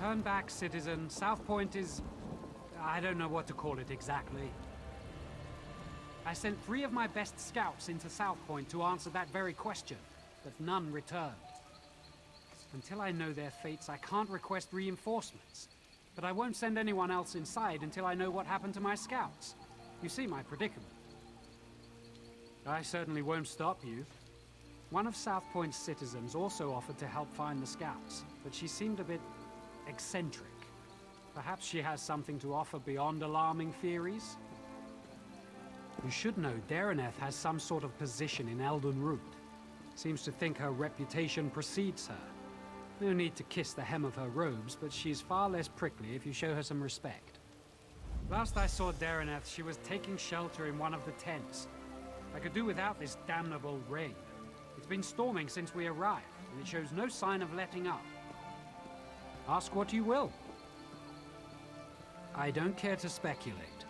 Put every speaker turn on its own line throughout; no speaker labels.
Turn back, citizen. Southpoint is... I don't know what to call it exactly. I sent 3 of my best scouts into Southpoint to answer that very question, but none returned. Until I know their fates, I can't request reinforcements. But I won't send anyone else inside until I know what happened to my scouts. You see my predicament. I certainly won't stop you. One of Southpoint's citizens also offered to help find the scouts, but she seemed a bit eccentric. Perhaps she has something to offer beyond alarming theories? You should know Dareneth has some sort of position in Elden Root. Seems to think her reputation precedes her. No need to kiss the hem of her robes, but she's far less prickly if you show her some respect. Last I saw Dareneth, she was taking shelter in one of the tents. I could do without this damnable rain. It's been storming since we arrived, and it shows no sign of letting up. Ask what you will. I don't care to speculate.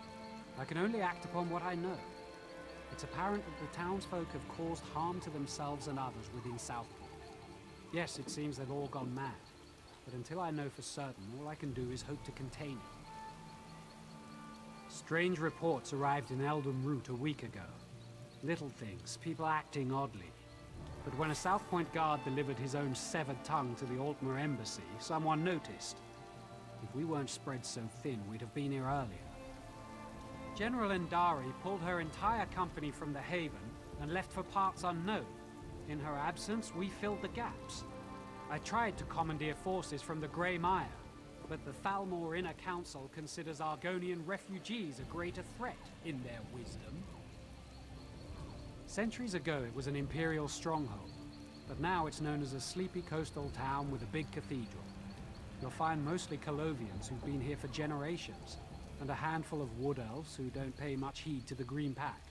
I can only act upon what I know. It's apparent that the townsfolk have caused harm to themselves and others within Southpoint. Yes, it seems they've all gone mad, but until I know for certain, all I can do is hope to contain it. Strange reports arrived in Elden Root a week ago. Little things, people acting oddly. But when a Southpoint guard delivered his own severed tongue to the Altmer embassy, someone noticed. If we weren't spread so thin, we'd have been here earlier. General Endari pulled her entire company from the Haven and left for parts unknown. In her absence, we filled the gaps. I tried to commandeer forces from the Grey Mire, but the Thalmor Inner Council considers Argonian refugees a greater threat in their wisdom. Centuries ago, it was an Imperial stronghold, but now it's known as a sleepy coastal town with a big cathedral. You'll find mostly Colovians who've been here for generations, and a handful of wood elves who don't pay much heed to the Green Pact.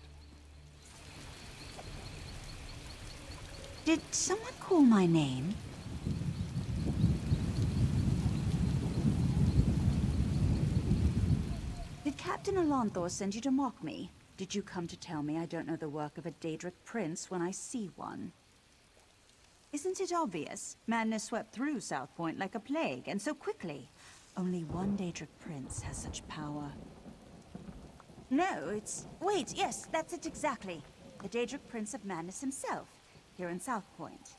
Did someone call my name? Did Captain Alonthor send you to mock me? Did you come to tell me I don't know the work of a Daedric prince when I see one? Isn't it obvious? Madness swept through Southpoint like a plague, and so quickly. Only one Daedric prince has such power. No, it's... Wait, yes, that's it exactly. The Daedric Prince of Madness himself, here in Southpoint.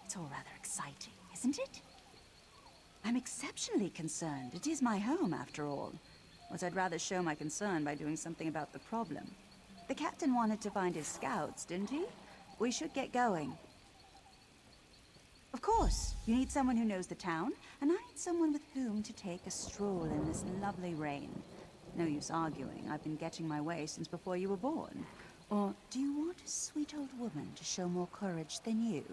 It's all rather exciting, isn't it? I'm exceptionally concerned. It is my home, after all. But I'd rather show my concern by doing something about the problem. The captain wanted to find his scouts, didn't he? We should get going. Of course, you need someone who knows the town, and I need someone with whom to take a stroll in this lovely rain. No use arguing. I've been getting my way since before you were born. Or do you want a sweet old woman to show more courage than you?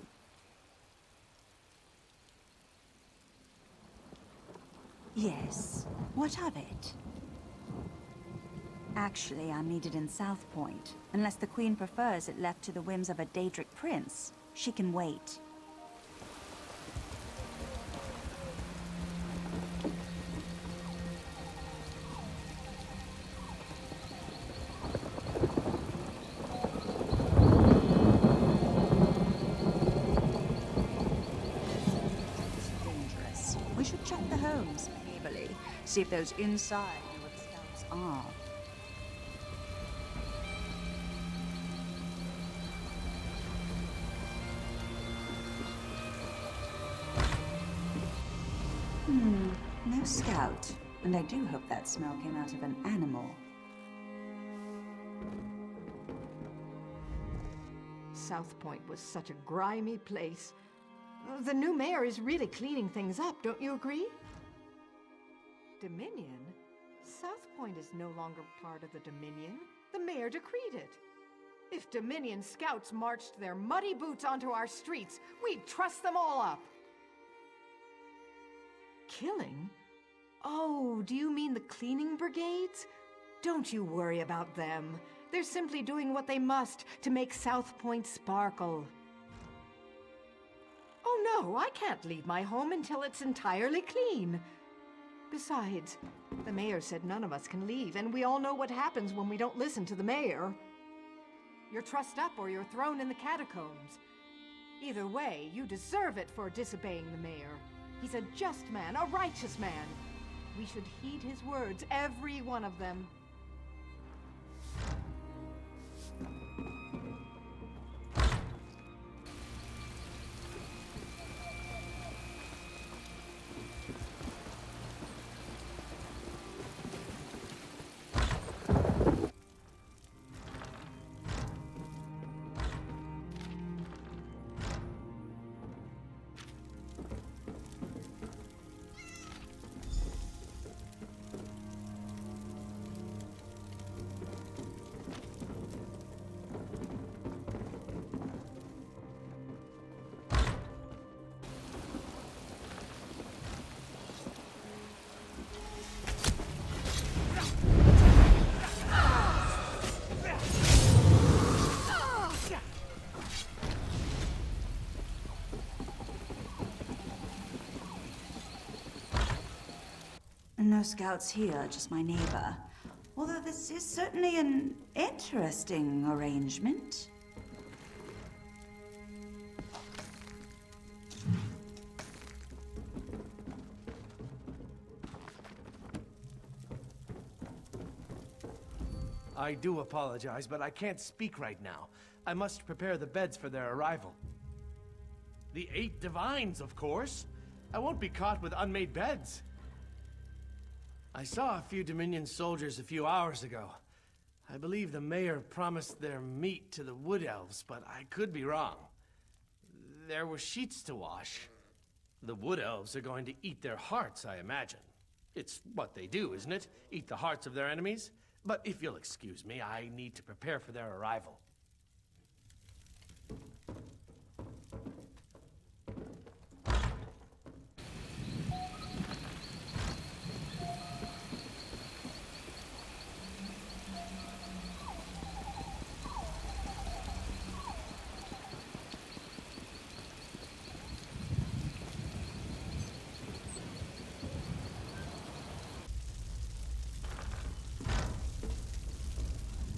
Yes. What of it? Actually, I'm needed in Southpoint. Unless the Queen prefers it left to the whims of a Daedric prince, she can wait. We should check the homes, neighborly. See if those inside know what the scouts are. No scout. And I do hope that smell came out of an animal.
Southpoint was such a grimy place. The new mayor is really cleaning things up, don't you agree? Dominion? Southpoint is no longer part of the Dominion. The mayor decreed it. If Dominion scouts marched their muddy boots onto our streets, we'd truss them all up. Killing? Oh, do you mean the cleaning brigades? Don't you worry about them. They're simply doing what they must to make Southpoint sparkle. Oh no, I can't leave my home until it's entirely clean. Besides, the mayor said none of us can leave, and we all know what happens when we don't listen to the mayor. You're trussed up or you're thrown in the catacombs. Either way, you deserve it for disobeying the mayor. He's a just man, a righteous man. We should heed his words, every one of them.
No scouts here, just my neighbor. Although this is certainly an interesting arrangement.
I do apologize, but I can't speak right now. I must prepare the beds for their arrival. The 8 divines, of course. I won't be caught with unmade beds. I saw a few Dominion soldiers a few hours ago. I believe the mayor promised their meat to the wood elves, but I could be wrong. There were sheets to wash. The wood elves are going to eat their hearts, I imagine. It's what they do, isn't it? Eat the hearts of their enemies? But if you'll excuse me, I need to prepare for their arrival.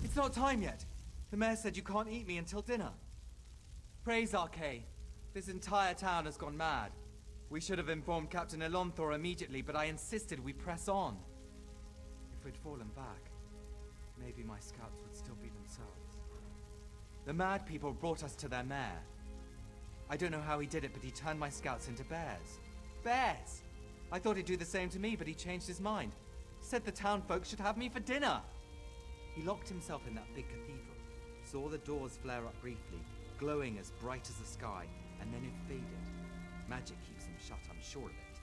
It's not time yet. The mayor said you can't eat me until dinner. Praise Arcay. This entire town has gone mad. We should have informed Captain Elonthor immediately, but I insisted we press on. If we'd fallen back, maybe my scouts would still be themselves. The mad people brought us to their mayor. I don't know how he did it, but he turned my scouts into bears. Bears! I thought he'd do the same to me, but he changed his mind. Said the town folks should have me for dinner. He locked himself in that big cathedral, saw the doors flare up briefly, glowing as bright as the sky, and then it faded. Magic keeps him shut, I'm sure of it.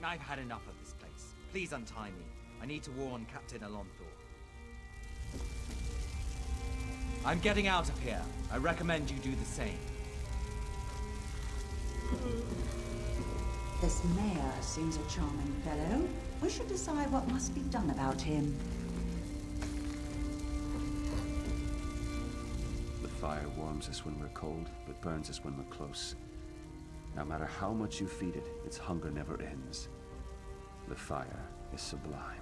I've had enough of this place. Please untie me. I need to warn Captain Elonthor. I'm getting out of here. I recommend you do the same.
This mayor seems a charming fellow. We should decide what must be done about him.
Fire warms us when we're cold, but burns us when we're close. No matter how much you feed it, its hunger never ends. The fire is sublime.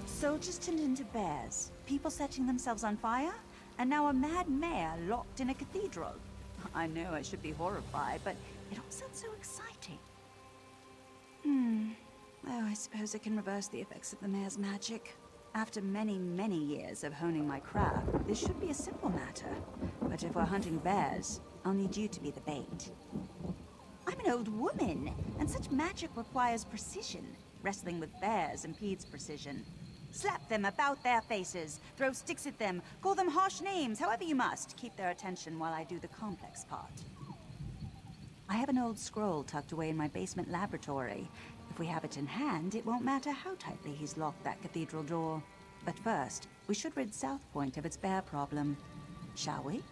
Soldiers turned into bears, people setting themselves on fire, and now a mad mayor locked in a cathedral. I know I should be horrified, but it all sounds so exciting. Oh, I suppose I can reverse the effects of the mayor's magic. After many, many years of honing my craft, this should be a simple matter. But if we're hunting bears, I'll need you to be the bait. I'm an old woman, and such magic requires precision. Wrestling with bears impedes precision. Slap them about their faces, throw sticks at them, call them harsh names, however you must. Keep their attention while I do the complex part. I have an old scroll tucked away in my basement laboratory. If we have it in hand, it won't matter how tightly he's locked that cathedral door. But first, we should rid Southpoint of its bear problem. Shall we?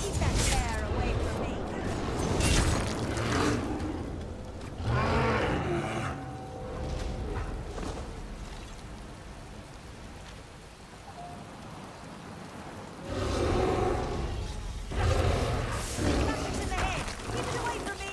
Keep that bear away from me. Keep it away from me!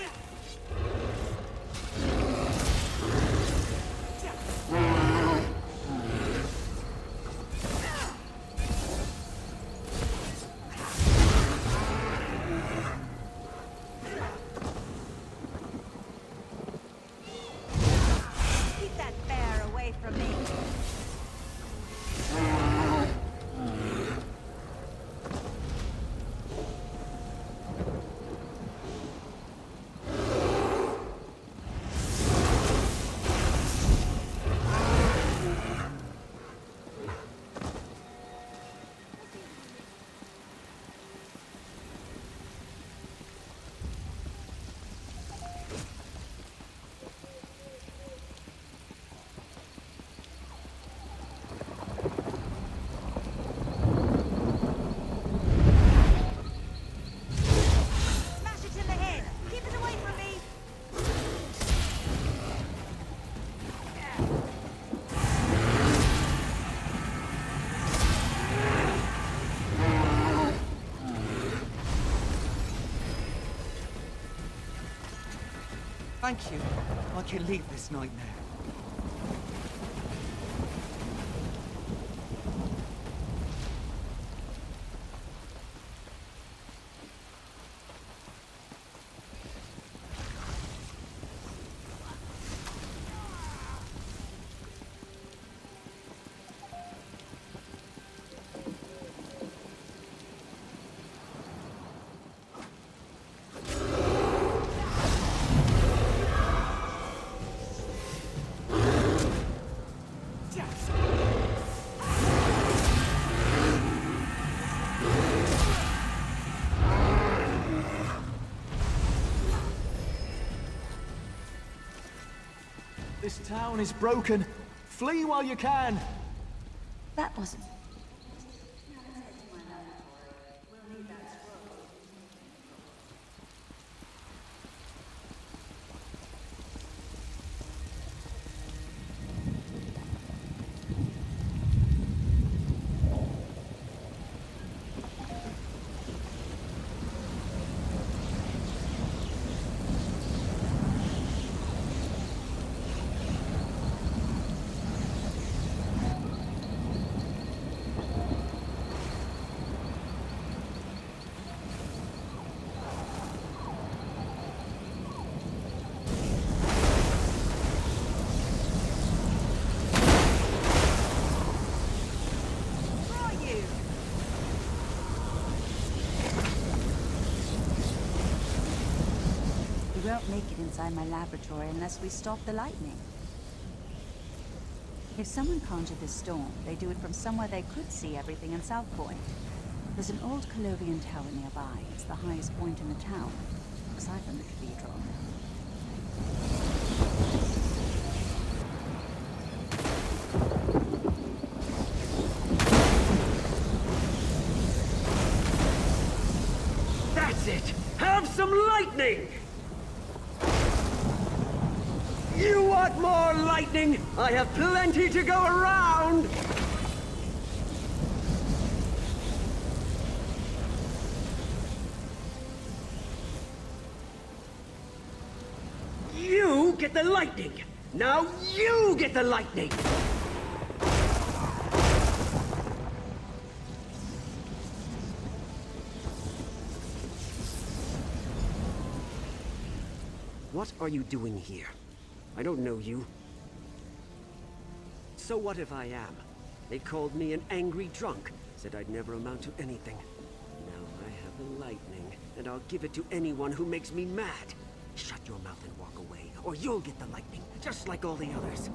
Thank you. I can leave this nightmare.
This town is broken. Flee while you can.
That wasn't... We won't make it inside my laboratory unless we stop the lightning. If someone conjured this storm, they do it from somewhere they could see everything in Southpoint. There's an old Colovian tower nearby. It's the highest point in the town, aside from the cathedral.
That's it! Have some lightning! You want more lightning? I have plenty to go around! You get the lightning! Now you get the lightning! What are you doing here? I don't know you. So what if I am? They called me an angry drunk, said I'd never amount to anything. Now I have the lightning, and I'll give it to anyone who makes me mad. Shut your mouth and walk away, or you'll get the lightning, just like all the others.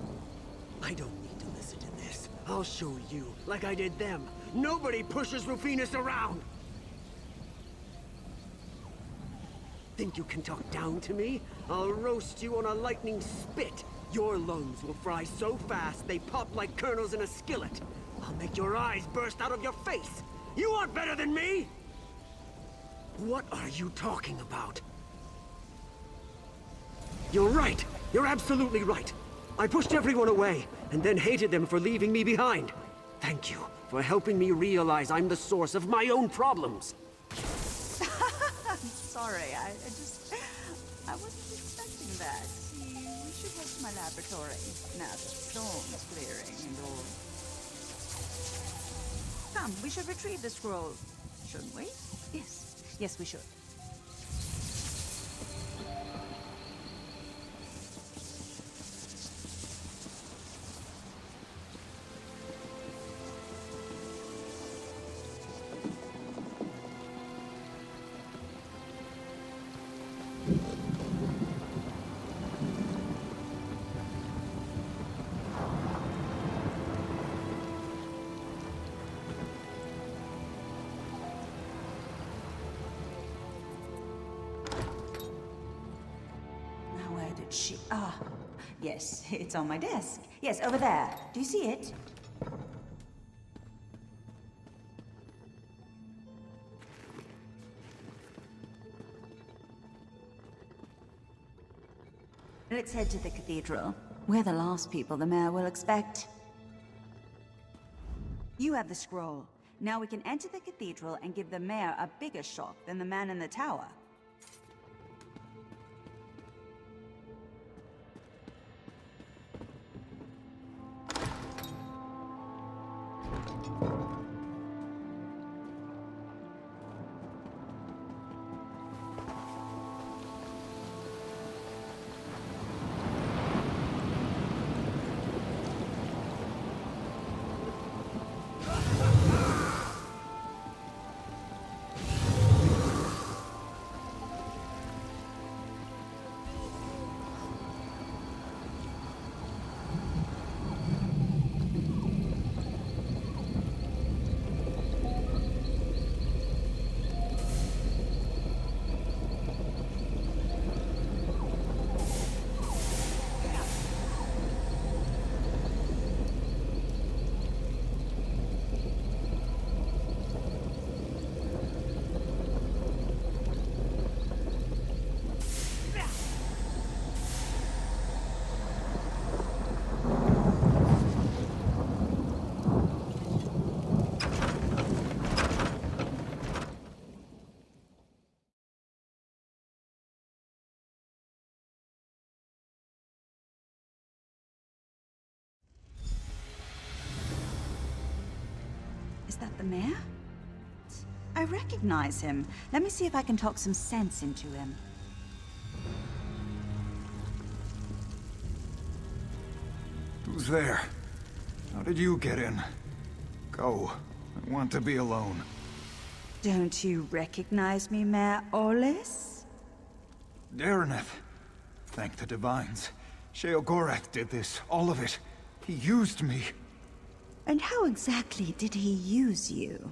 I don't need to listen to this. I'll show you, like I did them. Nobody pushes Rufinus around! Think you can talk down to me? I'll roast you on a lightning spit. Your lungs will fry so fast they pop like kernels in a skillet. I'll make your eyes burst out of your face. You aren't better than me! What are you talking about? You're right. You're absolutely right. I pushed everyone away, and then hated them for leaving me behind. Thank you for helping me realize I'm the source of my own problems.
Sorry, I wasn't expecting that. We should head to my laboratory now that the storm's clearing and all. Come, we should retrieve the scroll, shouldn't we? Yes, we should. Yes, it's on my desk. Yes, over there. Do you see it? Let's head to the cathedral. We're the last people the mayor will expect. You have the scroll. Now we can enter the cathedral and give the mayor a bigger shock than the man in the tower. Is that the mayor? I recognize him. Let me see if I can talk some sense into him.
Who's there? How did you get in? Go. I want to be alone.
Don't you recognize me, Mayor Olis?
Dareneth. Thank the Divines. Sheogorath did this, all of it. He used me.
And how exactly did he use you?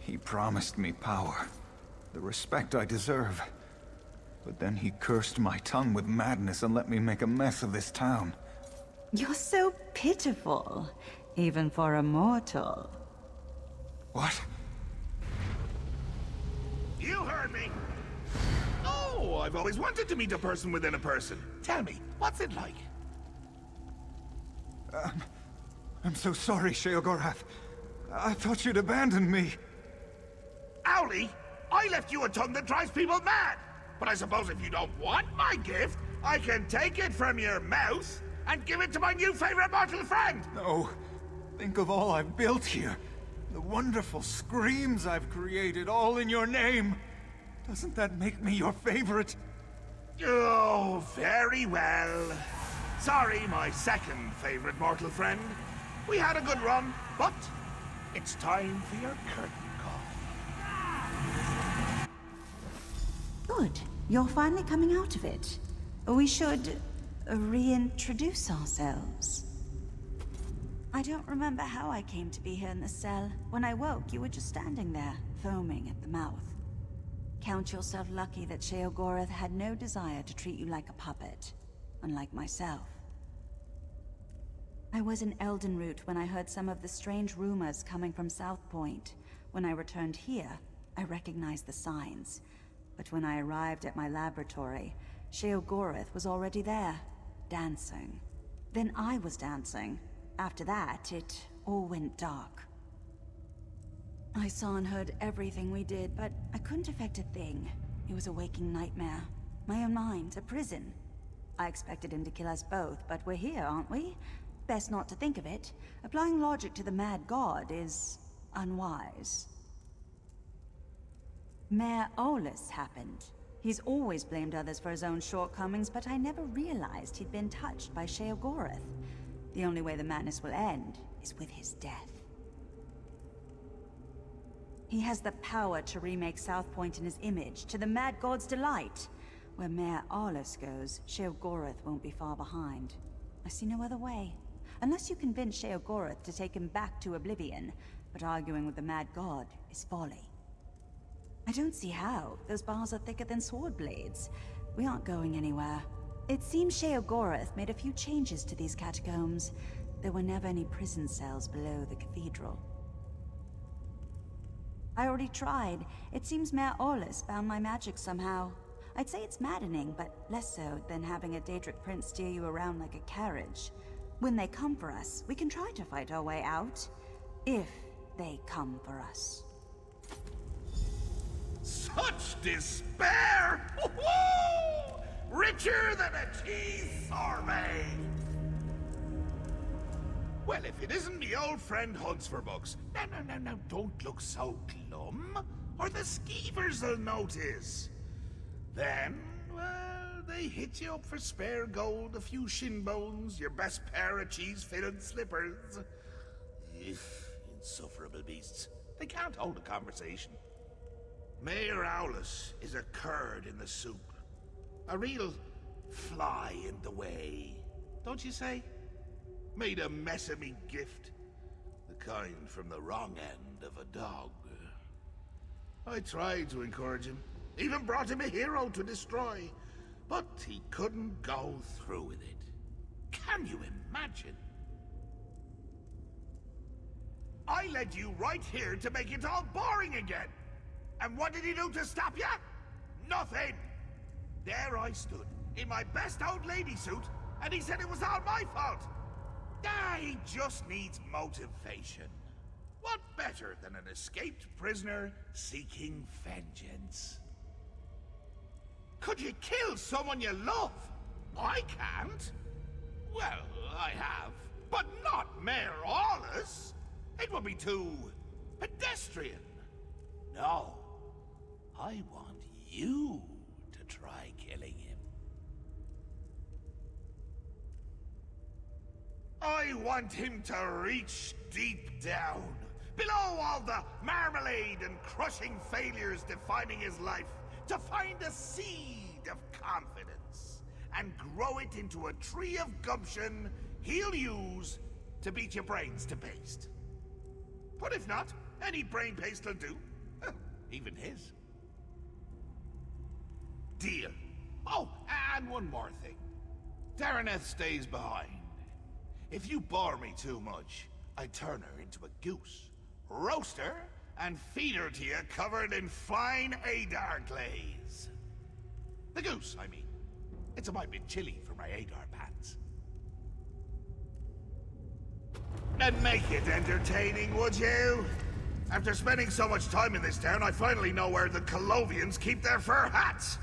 He promised me power. The respect I deserve. But then he cursed my tongue with madness and let me make a mess of this town.
You're so pitiful, even for a mortal.
What?
You heard me! Oh, I've always wanted to meet a person within a person. Tell me, what's it like?
I'm so sorry, Sheogorath. I thought you'd abandoned me.
Owlie, I left you a tongue that drives people mad. But I suppose if you don't want my gift, I can take it from your mouth and give it to my new favorite mortal friend.
No. Think of all I've built here. The wonderful screams I've created, all in your name. Doesn't that make me your favorite?
Oh, very well. Sorry, my second favorite mortal friend. We had a good run, but it's time for your curtain call.
Good. You're finally coming out of it. We should reintroduce ourselves. I don't remember how I came to be here in the cell. When I woke, you were just standing there, foaming at the mouth. Count yourself lucky that Sheogorath had no desire to treat you like a puppet, unlike myself. I was in Eldenroot when I heard some of the strange rumors coming from Southpoint. When I returned here, I recognized the signs. But when I arrived at my laboratory, Sheogorath was already there, dancing. Then I was dancing. After that, it all went dark. I saw and heard everything we did, but I couldn't affect a thing. It was a waking nightmare. My own mind, a prison. I expected him to kill us both, but we're here, aren't we? Best not to think of it. Applying logic to the mad god is unwise. Mayor Olis happened. He's always blamed others for his own shortcomings, but I never realized he'd been touched by Sheogorath. The only way the madness will end is with his death. He has the power to remake Southpoint in his image, to the mad god's delight. Where Mayor Olis goes, Sheogorath won't be far behind. I see no other way. Unless you convince Sheogorath to take him back to oblivion, but arguing with the mad god is folly. I don't see how. Those bars are thicker than sword blades. We aren't going anywhere. It seems Sheogorath made a few changes to these catacombs. There were never any prison cells below the cathedral. I already tried. It seems Mayor Olis found my magic somehow. I'd say it's maddening, but less so than having a Daedric prince steer you around like a carriage. When they come for us, we can try to fight our way out. If they come for us.
Such despair! Woo-hoo! Richer than a cheese sorbet! Well, if it isn't me old friend Hunts for Bucks. No, don't look so glum, or the skeevers'll notice. Then, well, they hit you up for spare gold, a few shin bones, your best pair of cheese-fitted slippers. Insufferable beasts. They can't hold a conversation. Mayor Owless is a curd in the soup. A real fly in the way, don't you say? Made a mess of me gift. The kind from the wrong end of a dog. I tried to encourage him. Even brought him a hero to destroy. But he couldn't go through with it. Can you imagine? I led you right here to make it all boring again. And what did he do to stop you? Nothing. There I stood, in my best old lady suit, and he said it was all my fault. He just needs motivation. What better than an escaped prisoner seeking vengeance? Could you kill someone you love? I can't. Well, I have, but not Mayor Awless. It would be too pedestrian. No, I want you to try killing him. I want him to reach deep down, below all the marmalade and crushing failures defining his life, to find a seed of confidence, and grow it into a tree of gumption he'll use to beat your brains to paste. But if not, any brain paste will do. Even his. Deal. Oh, and one more thing. Daraneth stays behind. If you bore me too much, I turn her into a goose, roast her, and feed her to you covered in fine Adar glaze. The goose, I mean. It's a mite bit chilly for my Adar pants. Then make it entertaining, would you? After spending so much time in this town, I finally know where the Colovians keep their fur hats.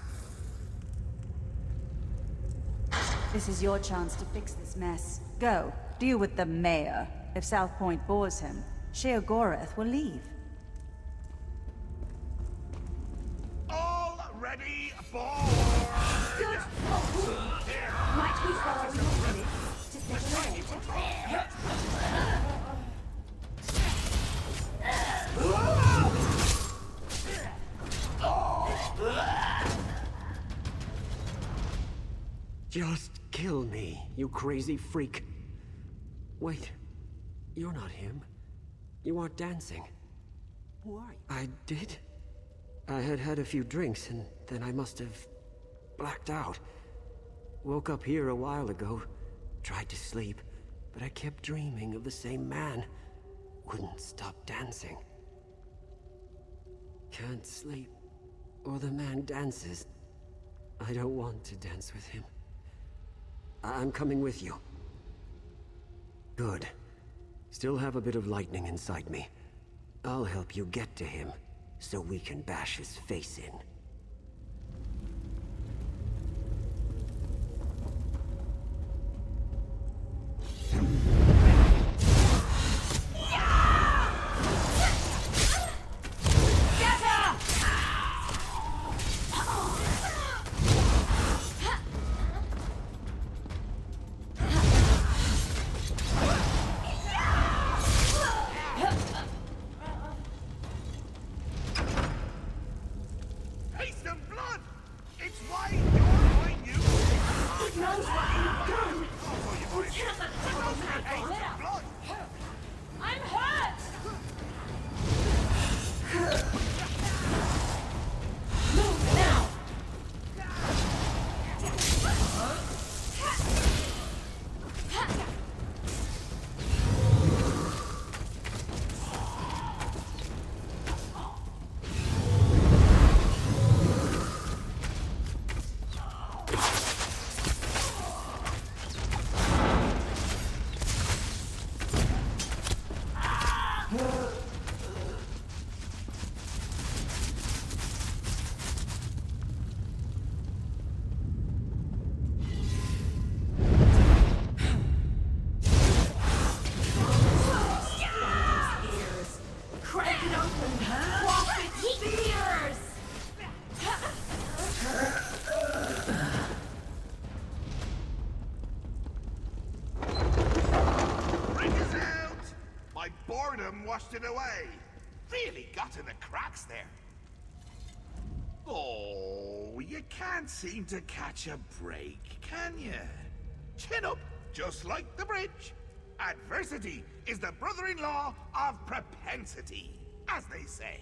This is your chance to fix this mess. Go, deal with the mayor. If Southpoint bores him, Sheogorath will leave.
All ready for...
Good. Might we borrow your minute to settle it?
Just kill me, you crazy freak. Wait, you're not him. You aren't dancing.
Who are you?
I did? I had had a few drinks, and then I must have blacked out. Woke up here a while ago, tried to sleep, but I kept dreaming of the same man. Wouldn't stop dancing. Can't sleep, or the man dances. I don't want to dance with him. I'm coming with you. Good. Still have a bit of lightning inside me. I'll help you get to him, so we can bash his face in.
Haste and blood! It's why you're my new...
Who knows what you've done?
Oh, you might...
Can't let the
Haste
go
and blood!
I'm hurt! Move now!
My boredom washed it away. Really got in the cracks there. Oh, you can't seem to catch a break, can you? Chin up, just like the bridge. Adversity is the brother-in-law of propensity, as they say.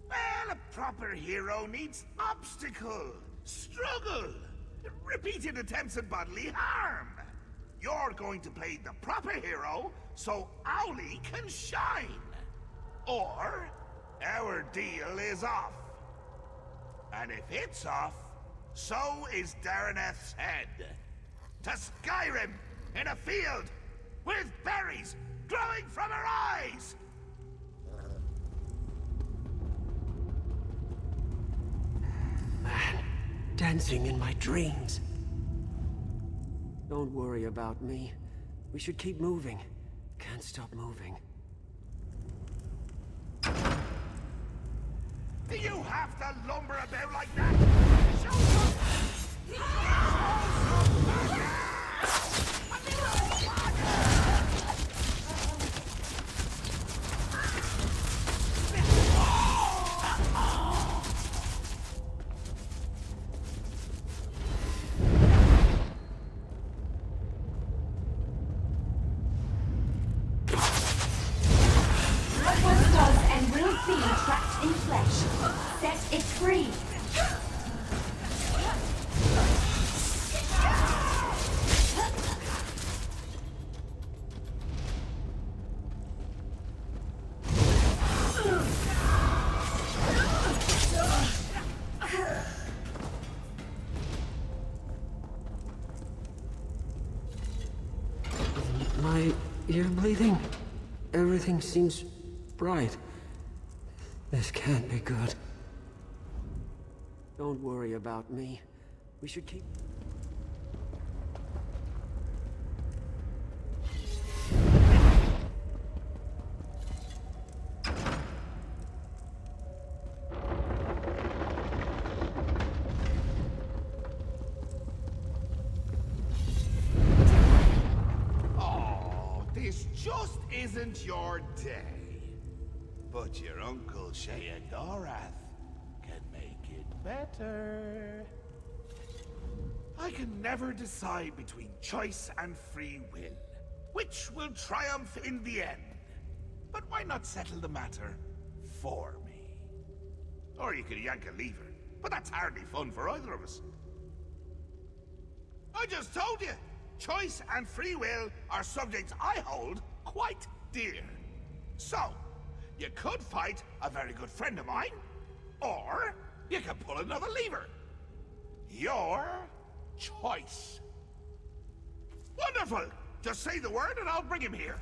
Well, a proper hero needs obstacle, struggle, repeated attempts at bodily harm. You're going to play the proper hero so Owlie can shine. Or, our deal is off. And if it's off, so is Dareneth's head. To Skyrim, in a field, with berries growing from her eyes!
Man, dancing in my dreams. Don't worry about me. We should keep moving. Can't stop moving.
Do you have to lumber about like that? Show some...
What was does and will be trapped in flesh. Set it free.
My ear bleeding? Everything seems bright. This can't be good. Don't worry about me. We should keep...
Oh, this just isn't your day. But your Uncle Sheogorath can make it better. I can never decide between choice and free will. Which will triumph in the end? But why not settle the matter for me? Or you could yank a lever, but that's hardly fun for either of us. I just told you, choice and free will are subjects I hold quite dear. So, you could fight a very good friend of mine, or you can pull another lever. Your choice. Wonderful! Just say the word and I'll bring him here.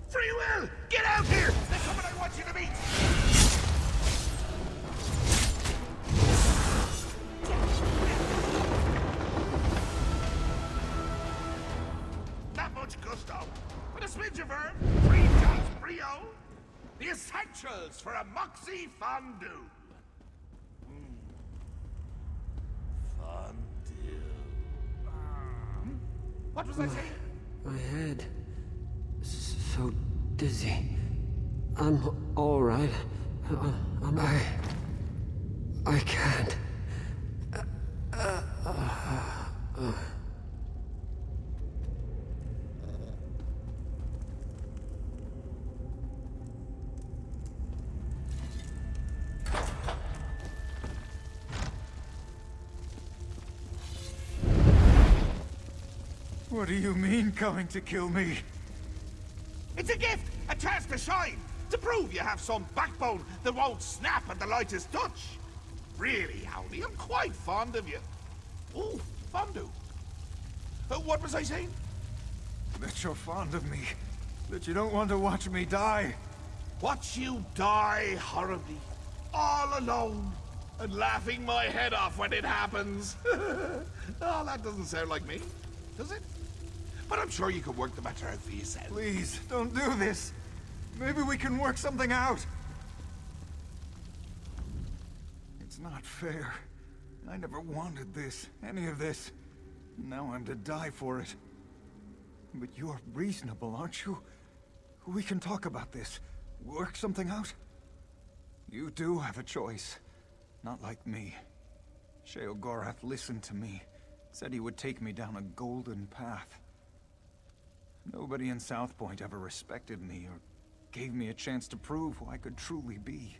Free will! Get out here! There's someone I want you to meet! Not much gusto, but a smidge of herb, 3 drops brio, the essentials for a moxie fondue. Fondue. What was I saying?
My head... so dizzy. I'm all right. I can't.
What do you mean, coming to kill me?
It's a gift! A chance to shine! To prove you have some backbone that won't snap at the lightest touch! Really, Howdy, I'm quite fond of you. Ooh, fondue. What was I saying?
That you're fond of me. That you don't want to watch me die.
Watch you die horribly. All alone. And laughing my head off when it happens. Oh, that doesn't sound like me, does it? But I'm sure you can work the matter out for yourself.
Please, don't do this. Maybe we can work something out. It's not fair. I never wanted this, any of this. Now I'm to die for it. But you're reasonable, aren't you? We can talk about this. Work something out. You do have a choice. Not like me. Sheogorath listened to me. Said he would take me down a golden path. Nobody in Southpoint ever respected me or gave me a chance to prove who I could truly be.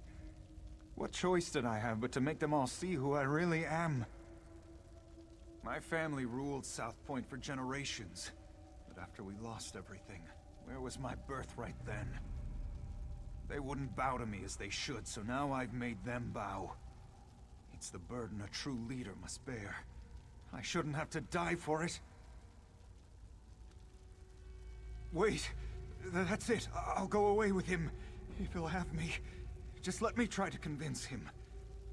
What choice did I have but to make them all see who I really am? My family ruled Southpoint for generations. But after we lost everything, where was my birthright then? They wouldn't bow to me as they should, so now I've made them bow. It's the burden a true leader must bear. I shouldn't have to die for it. Wait, that's it. I'll go away with him, if he'll have me. Just let me try to convince him.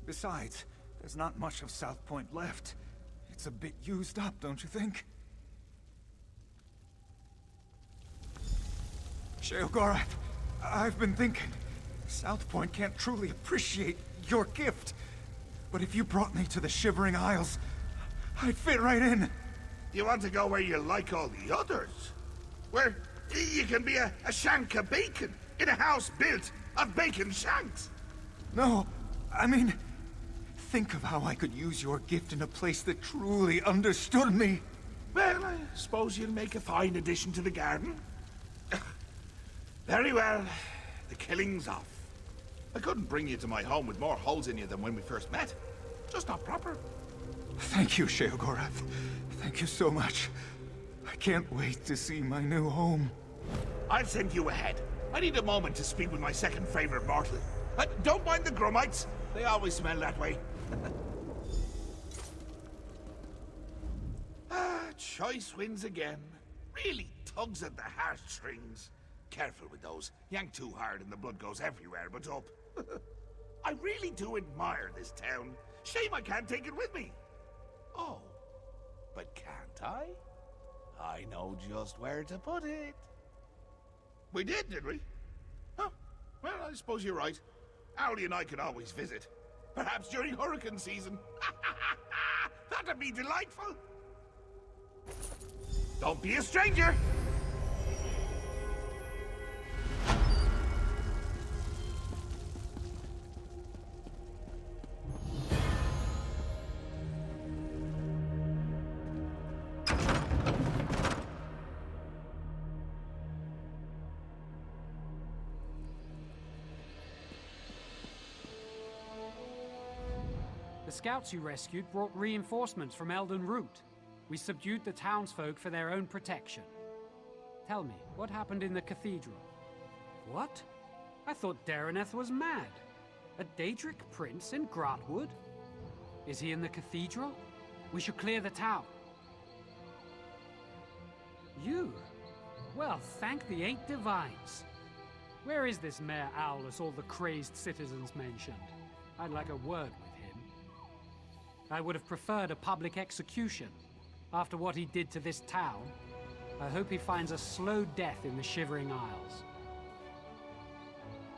Besides, there's not much of Southpoint left. It's a bit used up, don't you think? Sheogorath, I've been thinking. Southpoint can't truly appreciate your gift. But if you brought me to the Shivering Isles, I'd fit right in.
You want to go where you like all the others? Where you can be a shank of bacon in a house built of bacon shanks?
No, I mean, think of how I could use your gift in a place that truly understood me.
Well, I suppose you'll make a fine addition to the garden. Very well. The killing's off. I couldn't bring you to my home with more holes in you than when we first met. Just not proper.
Thank you, Sheogorath. Thank you so much. I can't wait to see my new home.
I'll send you ahead. I need a moment to speak with my second favorite mortal. Don't mind the grummites. They always smell that way. Choice wins again. Really tugs at the heartstrings. Careful with those. Yank too hard and the blood goes everywhere but up. I really do admire this town. Shame I can't take it with me. Oh, but can't I? I know just where to put it. We did we? Huh. Well, I suppose you're right. Owlie and I can always visit. Perhaps during hurricane season. That'd be delightful. Don't be a stranger.
The scouts you rescued brought reinforcements from Elden Root. We subdued the townsfolk for their own protection. Tell me, what happened in the cathedral? What? I thought Dareneth was mad. A Daedric prince in Grahtwood? Is he in the cathedral? We should clear the town. You? Well, thank the 8 divines. Where is this Mayor Owlus all the crazed citizens mentioned? I'd like a word with him. I would have preferred a public execution. After what he did to this town, I hope he finds a slow death in the Shivering Isles.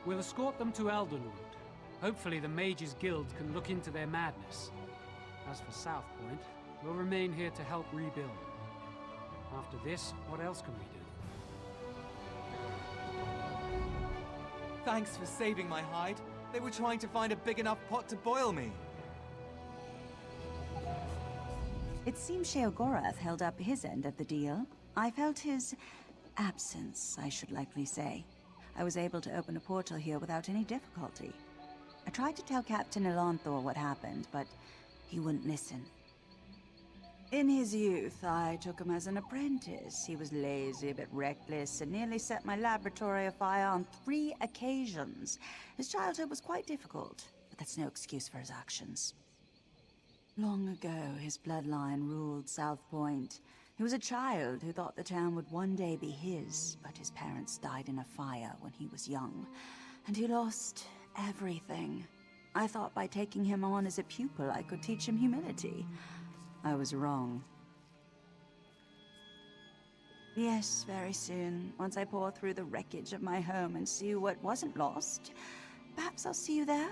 We'll escort them to Eldenwood. Hopefully the Mages Guild can look into their madness. As for Southpoint, we'll remain here to help rebuild. After this, what else can we do?
Thanks for saving my hide. They were trying to find a big enough pot to boil me.
It seems Sheogorath held up his end of the deal. I felt his absence, I should likely say. I was able to open a portal here without any difficulty. I tried to tell Captain Elonthor what happened, but he wouldn't listen. In his youth, I took him as an apprentice. He was lazy, a bit reckless, and nearly set my laboratory afire on 3 occasions. His childhood was quite difficult, but that's no excuse for his actions. Long ago, his bloodline ruled Southpoint. He was a child who thought the town would one day be his, but his parents died in a fire when he was young, and he lost everything. I thought by taking him on as a pupil, I could teach him humility. I was wrong. Yes, very soon, once I pour through the wreckage of my home and see what wasn't lost, perhaps I'll see you there.